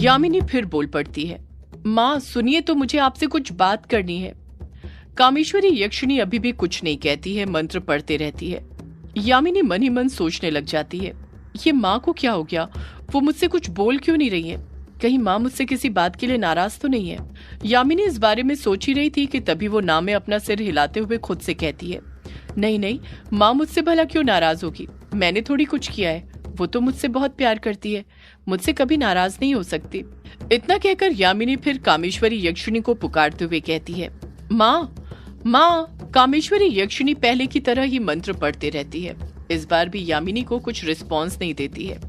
यामिनी फिर बोल पड़ती है, माँ सुनिए तो, मुझे आपसे कुछ बात करनी है। कामेश्वरी यक्षिणी अभी भी कुछ नहीं कहती है, मंत्र पढ़ते रहती है। यामिनी मन ही मन सोचने लग जाती है, ये माँ को क्या हो गया, वो मुझसे कुछ बोल क्यों नहीं रही है, कहीं माँ मुझसे किसी बात के लिए नाराज तो नहीं है। यामिनी इस बारे में सोच ही रही थी कि तभी वो नाम में अपना सिर हिलाते हुए खुद से कहती है, नहीं नहीं, माँ मुझसे भला क्यों नाराज होगी, मैंने थोड़ी कुछ किया है, वो तो मुझसे बहुत प्यार करती है, मुझसे कभी नाराज नहीं हो सकती। इतना कहकर यामिनी फिर कामेश्वरी यक्षिणी को पुकारते हुए कहती है, माँ माँ। कामेश्वरी यक्षिणी पहले की तरह ही मंत्र पढ़ते रहती है। इस बार भी यामिनी को कुछ रिस्पॉन्स नहीं देती है।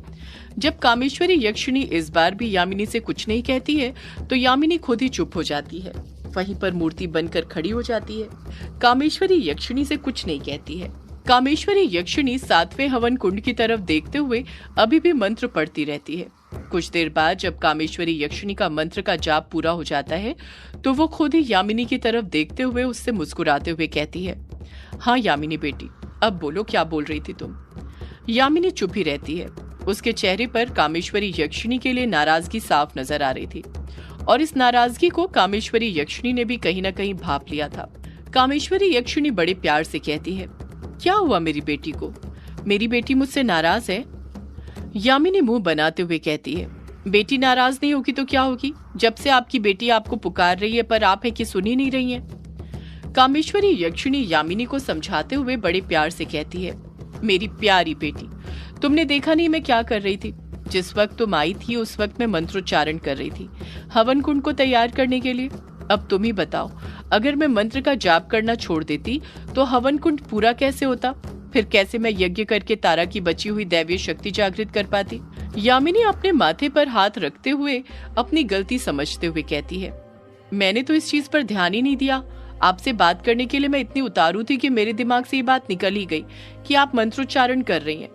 जब कामेश्वरी यक्षिणी इस बार भी यामिनी से कुछ नहीं कहती है तो यामिनी खुद ही चुप हो जाती है, वहीं पर मूर्ति बनकर खड़ी हो जाती है। कामेश्वरी यक्षिणी से कुछ नहीं कहती है। कामेश्वरी यक्षिणी 7वें हवन कुंड की तरफ देखते हुए अभी भी मंत्र पढ़ती रहती है। कुछ देर बाद जब कामेश्वरी यक्षिणी का मंत्र का जाप पूरा हो जाता है तो वो खुद ही यामिनी की तरफ देखते हुए उससे मुस्कुराते हुए कहती है, हाँ यामिनी बेटी, अब बोलो क्या बोल रही थी तुम। यामिनी चुप ही रहती है। उसके चेहरे पर कामेश्वरी यक्षिणी के लिए नाराजगी साफ नजर आ रही थी और इस नाराजगी को कामेश्वरी यक्षिणी ने भी कहीं न कहीं भांप लिया था। कामेश्वरी यक्षिणी बड़े प्यार से कहती है, क्या हुआ मेरी बेटी को, मेरी बेटी मुझसे नाराज है। यामिनी मुंह बनाते हुए कहती है, बेटी नाराज नहीं होगी तो क्या होगी, जब से आपकी बेटी आपको पुकार रही है पर आप है कि सुन ही नहीं रही है। कामेश्वरी यक्षिणी यामिनी को समझाते हुए बड़े प्यार से कहती है, मेरी प्यारी बेटी, तुमने देखा नहीं मैं क्या कर रही थी, जिस वक्त तुम आई थी उस वक्त मैं मंत्रोच्चारण कर रही थी हवन कुंड को तैयार करने के लिए। अब तुम ही बताओ, अगर मैं मंत्र का जाप करना छोड़ देती तो हवन कुंड पूरा कैसे होता, फिर कैसे मैं यज्ञ करके तारा की बची हुई दैवीय शक्ति जागृत कर पाती। यामिनी अपने माथे पर हाथ रखते हुए अपनी गलती समझते हुए कहती है, मैंने तो इस चीज पर ध्यान ही नहीं दिया, आपसे बात करने के लिए मैं इतनी उतारू थी कि मेरे दिमाग से ये बात निकल ही गई कि आप मंत्रोच्चारण कर रही हैं।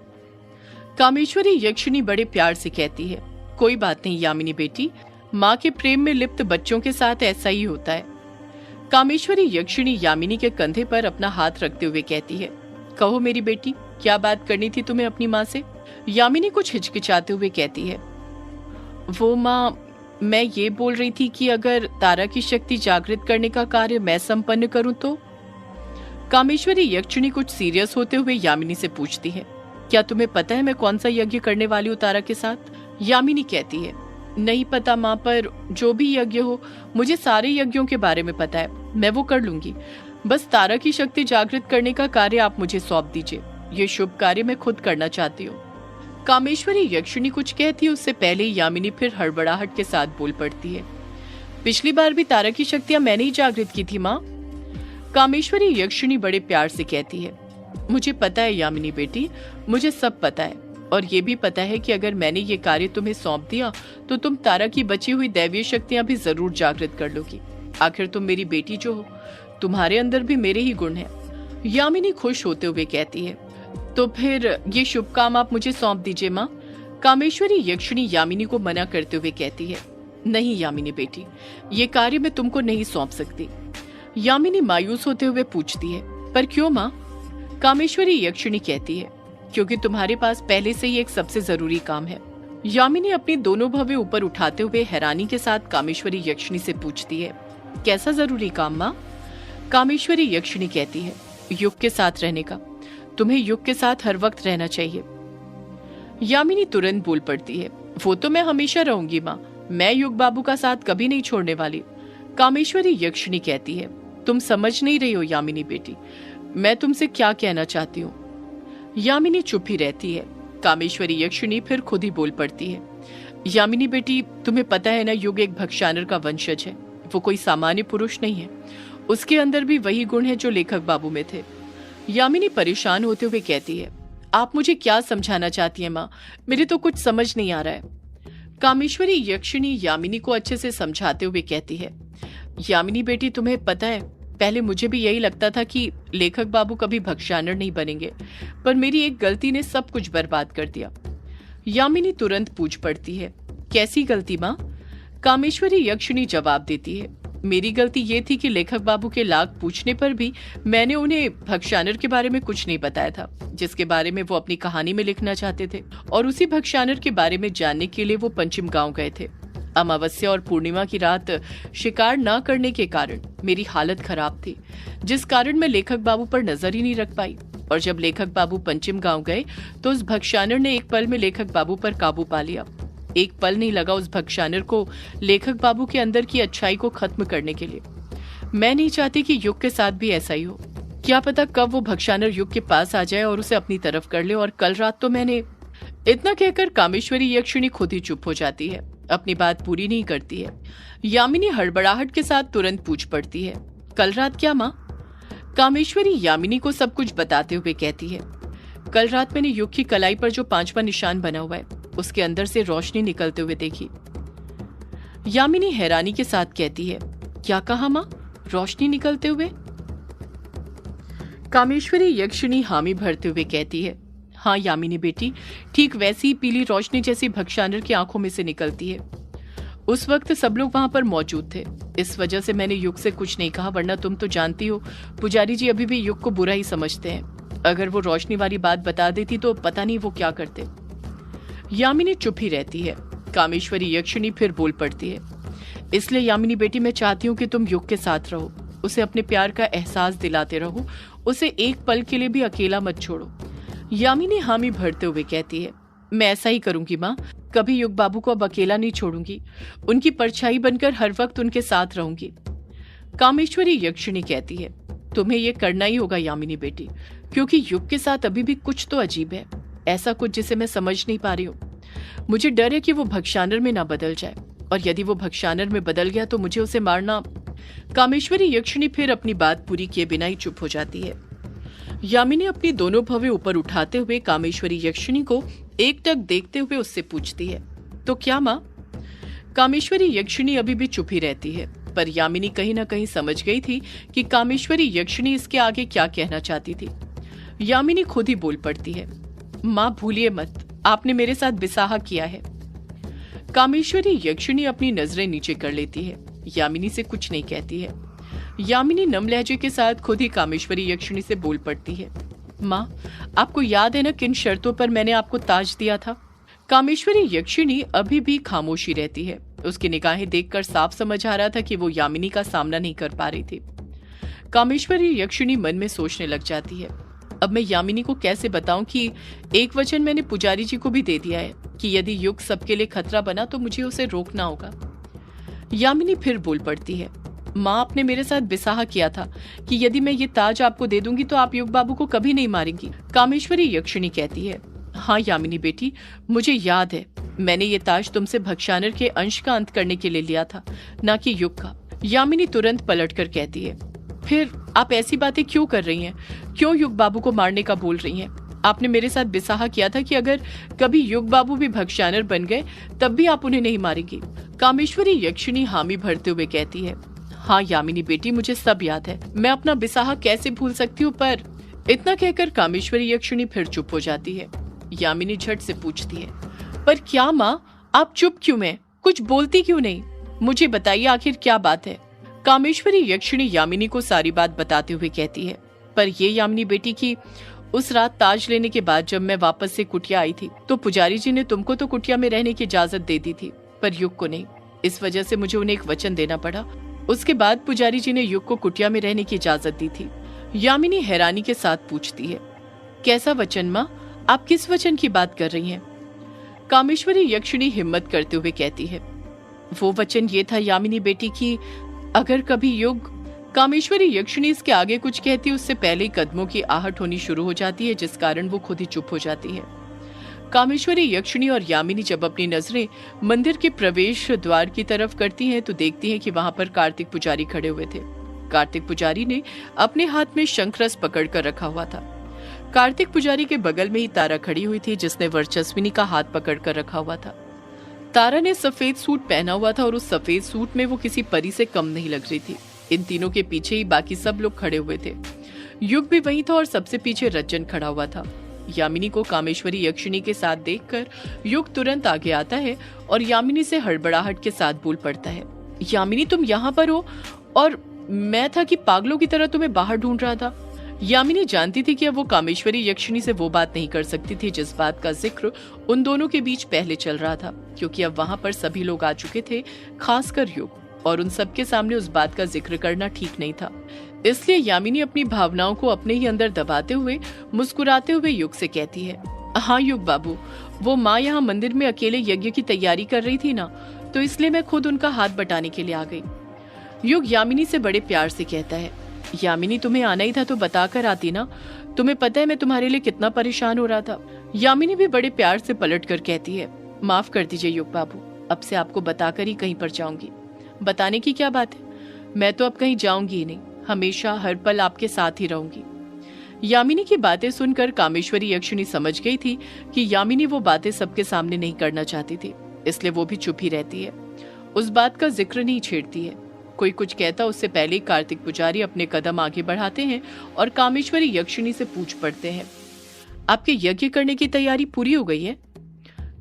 कामेश्वरी यक्षिणी बड़े प्यार से कहती है, कोई बात नहीं यामिनी बेटी, माँ के प्रेम में लिप्त बच्चों के साथ ऐसा ही होता है। कामेश्वरी यक्षिणी यामिनी के कंधे पर अपना हाथ रखते हुए कहती है, कहो मेरी बेटी, क्या बात करनी थी तुम्हें अपनी माँ से। यामिनी कुछ हिचकिचाते हुए कहती है, वो माँ, मैं ये बोल रही थी कि अगर तारा की शक्ति जागृत करने का कार्य मैं संपन्न करूं तो। कामेश्वरी यक्षिणी कुछ सीरियस होते हुए यामिनी से पूछती है, क्या तुम्हें पता है मैं कौन सा यज्ञ करने वाली हूँ तारा के साथ। यामिनी कहती है, नहीं पता माँ, पर जो भी यज्ञ हो, मुझे सारे यज्ञों के बारे में पता है, मैं वो कर लूंगी, बस तारा की शक्ति जागृत करने का कार्य आप मुझे सौंप दीजिए, ये शुभ कार्य मैं खुद करना चाहती हूँ। कामेश्वरी यक्षिणी कुछ कहती है उससे पहले यामिनी फिर हड़बड़ाहट के साथ बोल पड़ती है, पिछली बार भी तारा की शक्तियां मैंने ही जागृत की थी माँ। कामेश्वरी यक्षिणी बड़े प्यार से कहती है, मुझे पता है यामिनी बेटी, मुझे सब पता है, और ये भी पता है कि अगर मैंने ये कार्य तुम्हें सौंप दिया तो तुम तारा की बची हुई दैवीय शक्तियां भी जरूर जागृत कर लोगी। आखिर तुम मेरी बेटी जो हो, तुम्हारे अंदर भी मेरे ही गुण हैं। यामिनी खुश होते हुए कहती है, तो फिर ये शुभ काम आप मुझे सौंप दीजिए माँ। कामेश्वरी यक्षिणी यामिनी को मना करते हुए कहती है, नहीं यामिनी बेटी, ये कार्य मैं तुमको नहीं सौंप सकती। यामिनी मायूस होते हुए पूछती है, पर क्यों माँ। कामेश्वरी यक्षिणी कहती है, क्योंकि तुम्हारे पास पहले से ही एक सबसे जरूरी काम है। यामिनी अपनी दोनों भवें ऊपर उठाते हुए हैरानी के साथ कामेश्वरी यक्षिणी से पूछती है, कैसा जरूरी काम माँ। कामेश्वरी यक्षिणी कहती है, युग के साथ रहने का, तुम्हें युग के साथ हर वक्त रहना चाहिए। यामिनी तुरंत बोल पड़ती है, वो तो मैं हमेशा रहूंगी माँ, मैं युग बाबू का साथ कभी नहीं छोड़ने वाली। कामेश्वरी यक्षिणी कहती है, तुम समझ नहीं रही हो यामिनी बेटी, मैं तुमसे क्या कहना चाहती हूँ। यामिनी चुप ही रहती है। कामेश्वरी यक्षिणी फिर खुद ही बोल पड़ती है, यामिनी बेटी, तुम्हें पता है ना, युग एक भक्षानर का वंशज है, वो कोई सामान्य पुरुष नहीं है, उसके अंदर भी वही गुण है जो लेखक बाबू में थे। यामिनी परेशान होते हुए कहती है, आप मुझे क्या समझाना चाहती हैं माँ, मेरे तो कुछ समझ नहीं आ रहा है। कामेश्वरी यक्षिणी यामिनी को अच्छे से समझाते हुए कहती है, यामिनी बेटी, तुम्हें पता है, पहले मुझे भी यही लगता था कि लेखक बाबू कभी भक्षानर नहीं बनेंगे, पर मेरी एक गलती ने सब कुछ बर्बाद कर दिया। यामिनी तुरंत पूछ पड़ती है, कैसी गलती माँ। कामेश्वरी यक्षिणी जवाब देती है, मेरी गलती ये थी कि लेखक बाबू के लाख पूछने पर भी मैंने उन्हें भक्षानर के बारे में कुछ नहीं बताया था, जिसके बारे में वो अपनी कहानी में लिखना चाहते थे, और उसी भक्षानर के बारे में जानने के लिए वो पंचम गांव गए थे। अमावस्या और पूर्णिमा की रात शिकार न करने के कारण मेरी हालत खराब थी, जिस कारण मैं लेखक बाबू पर नजर ही नहीं रख पाई। और जब लेखक बाबू पंचिम गांव गए तो उस भक्षानर ने एक पल में लेखक बाबू पर काबू पा लिया। एक पल नहीं लगा उस भक्षानर को लेखक बाबू के अंदर की अच्छाई को खत्म करने के लिए। मैं नहीं चाहती कि युग के साथ भी ऐसा ही हो। क्या पता कब वो भक्षानर युग के पास आ जाए और उसे अपनी तरफ कर ले। और कल रात तो मैंने। इतना कहकर कामेश्वरी यक्षिणी खुद ही चुप हो जाती है, अपनी बात पूरी नहीं करती है। यामिनी हड़बड़ाहट के साथ तुरंत पूछ पड़ती है, कल रात क्या माँ? कामेश्वरी यामिनी को सब कुछ बताते हुए कहती है, कल रात मैंने युग की कलाई पर जो 5वां निशान बना हुआ है उसके अंदर से रोशनी निकलते हुए देखी। यामिनी हैरानी के साथ कहती है, क्या कहा माँ? रोशनी निकलते हुए? कामेश्वरी यक्षिणी हामी भरते हुए कहती है, हाँ यामिनी बेटी, ठीक वैसी ही पीली रोशनी जैसी भक्षानर की आंखों में से निकलती है। उस वक्त सब लोग वहां पर मौजूद थे, इस वजह से मैंने युग से कुछ नहीं कहा, वरना तुम तो जानती हो पुजारी जी अभी भी युग को बुरा ही समझते हैं। अगर वो रोशनी वाली बात बता देती तो पता नहीं वो क्या करते। यामिनी चुप ही रहती है। कामेश्वरी यक्षिणी फिर बोल पड़ती है, इसलिए यामिनी बेटी मैं चाहती हूँ कि तुम युग के साथ रहो, उसे अपने प्यार का एहसास दिलाते रहो, उसे एक पल के लिए भी अकेला मत छोड़ो। यामिनी हामी भरते हुए कहती है, मैं ऐसा ही करूंगी माँ, कभी युग बाबू को अब अकेला नहीं छोड़ूंगी, उनकी परछाई बनकर हर वक्त उनके साथ रहूंगी। कामेश्वरी यक्षिणी कहती है, तुम्हें ये करना ही होगा यामिनी बेटी, क्योंकि युग के साथ अभी भी कुछ तो अजीब है, ऐसा कुछ जिसे मैं समझ नहीं पा रही हूँ। मुझे डर है कि वो भक्षानर में ना बदल जाए, और यदि वो भक्षानर में बदल गया तो मुझे उसे मारना। कामेश्वरी यक्षिणी फिर अपनी बात पूरी किए बिना ही चुप हो जाती है। यामिनी अपनी दोनों भवें ऊपर उठाते हुए कामेश्वरी यक्षिणी को एकटक देखते हुए उससे पूछती है, तो क्या माँ? कामेश्वरी यक्षिणी अभी भी चुप ही रहती है, पर यामिनी कहीं ना कहीं समझ गई थी कि कामेश्वरी यक्षिणी इसके आगे क्या कहना चाहती थी। यामिनी खुद ही बोल पड़ती है, माँ भूलिए मत, आपने मेरे साथ बिसाहा किया है। कामेश्वरी यक्षिणी अपनी नजरें नीचे कर लेती है, यामिनी से कुछ नहीं कहती है। यामिनी नम लहजे के साथ खुद ही कामेश्वरी यक्षिणी से बोल पड़ती है, माँ आपको याद है ना किन शर्तों पर मैंने आपको ताज दिया था? कामेश्वरी यक्षिणी अभी भी खामोशी रहती है। उसकी निगाहें देखकर साफ समझ आ रहा था कि वो यामिनी का सामना नहीं कर पा रही थी। कामेश्वरी यक्षिणी मन में सोचने लग जाती है, अब मैं यामिनी को कैसे बताऊं कि एक वचन मैंने पुजारी जी को भी दे दिया है कि यदि युग सबके लिए खतरा बना तो मुझे उसे रोकना होगा। यामिनी फिर बोल पड़ती है, माँ आपने मेरे साथ बिसाहा किया था कि यदि मैं ये ताज आपको दे दूंगी तो आप युग बाबू को कभी नहीं मारेंगी। कामेश्वरी यक्षिणी कहती है, हाँ यामिनी बेटी, मुझे याद है, मैंने ये ताज तुमसे भक्षानर के अंश का अंत करने के लिए लिया था, ना कि युग का। यामिनी तुरंत पलटकर कहती है, फिर आप ऐसी बातें क्यों कर रही हैं? क्यों युग बाबू को मारने का बोल रही हैं? आपने मेरे साथ बिसाहा किया था कि अगर कभी युग बाबू भी भक्षानर बन गए तब भी आप उन्हें नहीं मारेंगी। कामेश्वरी यक्षिणी हामी भरते हुए कहती है, हाँ यामिनी बेटी, मुझे सब याद है, मैं अपना बिसाहा कैसे भूल सकती हूँ। पर इतना कहकर कामेश्वरी यक्षिणी फिर चुप हो जाती है। यामिनी झट से पूछती है, पर क्या माँ आप चुप क्यों हैं? कुछ बोलती क्यों नहीं? मुझे बताइए आखिर क्या बात है? कामेश्वरी यक्षिणी यामिनी को सारी बात बताते हुए कहती है, पर ये यामिनी बेटी की उस रात ताज लेने के बाद जब मैं वापस से कुटिया आई थी तो पुजारी जी ने तुमको तो कुटिया में रहने की इजाजत दे दी थी, पर युग को नहीं। इस वजह से मुझे उन्हें एक वचन देना पड़ा। उसके बाद पुजारी जी ने युग को कुटिया में रहने की इजाजत दी थी। यामिनी हैरानी के साथ पूछती है, कैसा वचन माँ? आप किस वचन की बात कर रही हैं? कामेश्वरी यक्षिणी हिम्मत करते हुए कहती है, वो वचन ये था यामिनी बेटी की अगर कभी युग। कामेश्वरी यक्षिणी इसके आगे कुछ कहती उससे पहले ही कदमों की आहट होनी शुरू हो जाती है, जिस कारण वो खुद ही चुप हो जाती है। कामेश्वरी यक्षिणी और यामिनी जब अपनी नजरें मंदिर के प्रवेश द्वार की तरफ करती हैं तो देखती हैं कि वहां पर कार्तिक पुजारी खड़े हुए थे। कार्तिक पुजारी ने अपने हाथ में शंखरस पकड़कर रखा हुआ था। कार्तिक पुजारी के बगल में ही तारा खड़ी हुई थी, जिसने वर्चस्विनी का हाथ पकड़कर रखा हुआ था। तारा ने सफेद सूट पहना हुआ था और उस सफेद सूट में वो किसी परी से कम नहीं लग रही थी। इन तीनों के पीछे ही बाकी सब लोग खड़े हुए थे। युग भी वहीं था और सबसे पीछे रज्जन खड़ा हुआ था। यामिनी को कामेश्वरी यक्षिणी के साथ देखकर युग तुरंत आगे आता है और यामिनी से हड़बड़ाहट के साथ बोल पड़ता है, यामिनी तुम यहाँ पर हो और मैं था कि पागलों की तरह तुम्हें बाहर ढूंढ रहा था। यामिनी जानती थी कि अब वो कामेश्वरी यक्षिणी से वो बात नहीं कर सकती थी जिस बात का जिक्र उन दोनों के बीच पहले चल रहा था, क्योंकि अब वहां पर सभी लोग आ चुके थे, खासकर युग, और उन सबके सामने उस बात का जिक्र करना ठीक नहीं था। इसलिए यामिनी अपनी भावनाओं को अपने ही अंदर दबाते हुए मुस्कुराते हुए युग से कहती है, हाँ युग बाबू, वो माँ यहाँ मंदिर में अकेले यज्ञ की तैयारी कर रही थी ना, तो इसलिए मैं खुद उनका हाथ बटाने के लिए आ गई। युग यामिनी से बड़े प्यार से कहता है, यामिनी तुम्हें आना ही था तो बताकर आती ना, तुम्हें पता है मैं तुम्हारे लिए कितना परेशान हो रहा था। यामिनी भी बड़े प्यार से पलट कर कहती है, माफ कर दीजिए युग बाबू, अब से आपको बताकर ही कहीं पर जाऊंगी। बताने की क्या बात है, मैं तो अब कहीं जाऊंगी ही नहीं, हमेशा हर पल आपके साथ ही रहूंगी। यामिनी की बातें सुनकर कामेश्वरी यक्षिणी समझ गई थी कि यामिनी वो बातें सबके सामने नहीं करना चाहती थी, इसलिए वो भी चुप ही रहती है, उस बात का जिक्र नहीं छेड़ती है। कोई कुछ कहता उससे पहले कार्तिक पुजारी अपने कदम आगे बढ़ाते हैं और कामेश्वरी यक्षिणी से पूछ पड़ते हैं, आपके यज्ञ करने की तैयारी पूरी हो गई है?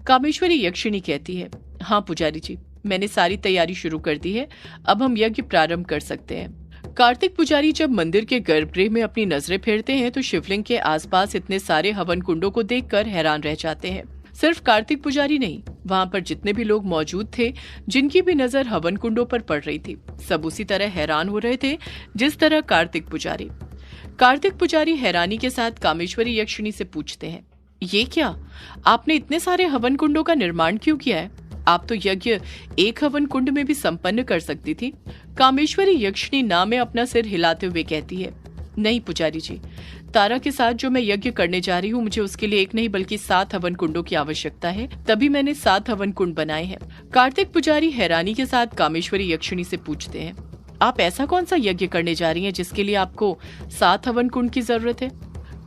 कामेश्वरी यक्षिणी कहती है, हाँ पुजारी जी, मैंने सारी तैयारी शुरू कर दी है, अब हम यज्ञ प्रारंभ कर सकते हैं। कार्तिक पुजारी जब मंदिर के गर्भगृह में अपनी नजरें फेरते हैं तो शिवलिंग के आसपास इतने सारे हवन कुंडों को देखकर हैरान रह जाते हैं। सिर्फ कार्तिक पुजारी नहीं, वहां पर जितने भी लोग मौजूद थे, जिनकी भी नजर हवन कुंडों पर पड़ रही थी, सब उसी तरह हैरान हो रहे थे जिस तरह कार्तिक पुजारी। कार्तिक पुजारी हैरानी के साथ कामेश्वरी यक्षिणी से पूछते हैं, ये क्या, आपने इतने सारे हवन कुंडों का निर्माण क्यों किया है? आप तो यज्ञ एक हवन कुंड में भी संपन्न कर सकती थी। कामेश्वरी यक्षिणी ना में अपना सिर हिलाते हुए कहती है, नहीं पुजारी जी, तारा के साथ जो मैं यज्ञ करने जा रही हूँ, मुझे उसके लिए एक नहीं बल्कि 7 हवन कुंडों की आवश्यकता है, तभी मैंने 7 हवन कुंड बनाए हैं। कार्तिक पुजारी हैरानी के साथ कामेश्वरी यक्षिणी से पूछते हैं, आप ऐसा कौन सा यज्ञ करने जा रही हैं जिसके लिए आपको 7 हवन कुंड की जरूरत है?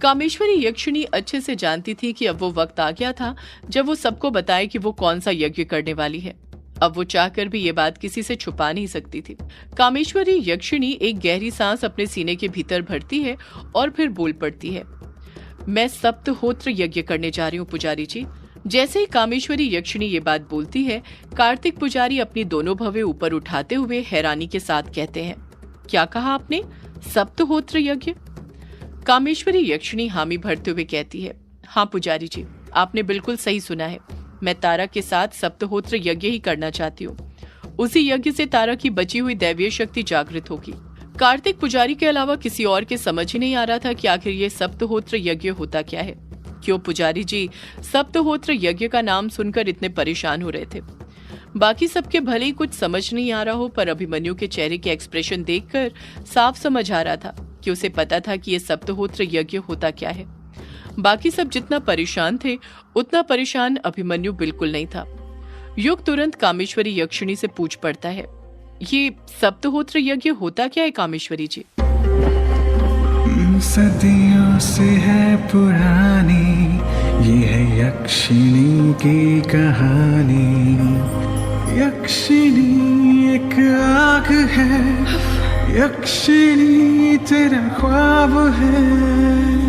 कामेश्वरी यक्षिणी अच्छे से जानती थी कि अब वो वक्त आ गया था जब वो सबको बताए कि वो कौन सा यज्ञ करने वाली है। अब वो चाहकर भी ये बात किसी से छुपा नहीं सकती थी। कामेश्वरी यक्षिणी एक गहरी सांस अपने सीने के भीतर भरती है और फिर बोल पड़ती है, मैं सप्तहोत्र यज्ञ करने जा रही हूँ पुजारी जी। जैसे ही कामेश्वरी यक्षिणी ये बात बोलती है, कार्तिक पुजारी अपनी दोनों भवें ऊपर उठाते हुए हैरानी के साथ कहते हैं, क्या कहा आपने, सप्तहोत्र यज्ञ? कामेश्वरी यक्षिणी हामी भरते हुए कहती है, हाँ पुजारी जी, आपने बिल्कुल सही सुना है, मैं तारा के साथ सप्तहोत्र यज्ञ ही करना चाहती हूँ। उसी यज्ञ से तारा की बची हुई दैवीय शक्ति जागृत होगी। कार्तिक पुजारी के अलावा किसी और के समझ ही नहीं आ रहा था कि आखिर ये सप्तहोत्र यज्ञ होता क्या है। क्यों पुजारी जी सप्तहोत्र यज्ञ का नाम सुनकर इतने परेशान हो रहे थे? बाकी सबके भले ही कुछ समझ नहीं आ रहा हो, पर अभिमन्यु के चेहरे के एक्सप्रेशन देखकर साफ समझ आ रहा था कि उसे पता था कि ये सप्तहोत्र यज्ञ होता क्या है। बाकी सब जितना परेशान थे उतना परेशान अभिमन्यु बिल्कुल नहीं था। युग तुरंत कामेश्वरी यक्षिणी से पूछ पड़ता है, ये सप्तहोत्र यज्ञ होता क्या है कामेश्वरी जी? सदियों से है पुरानी ये है यक्षिणी की कहानी। यक्षिणी एक आग है, यक्षिणी तेरा ख्वाब है।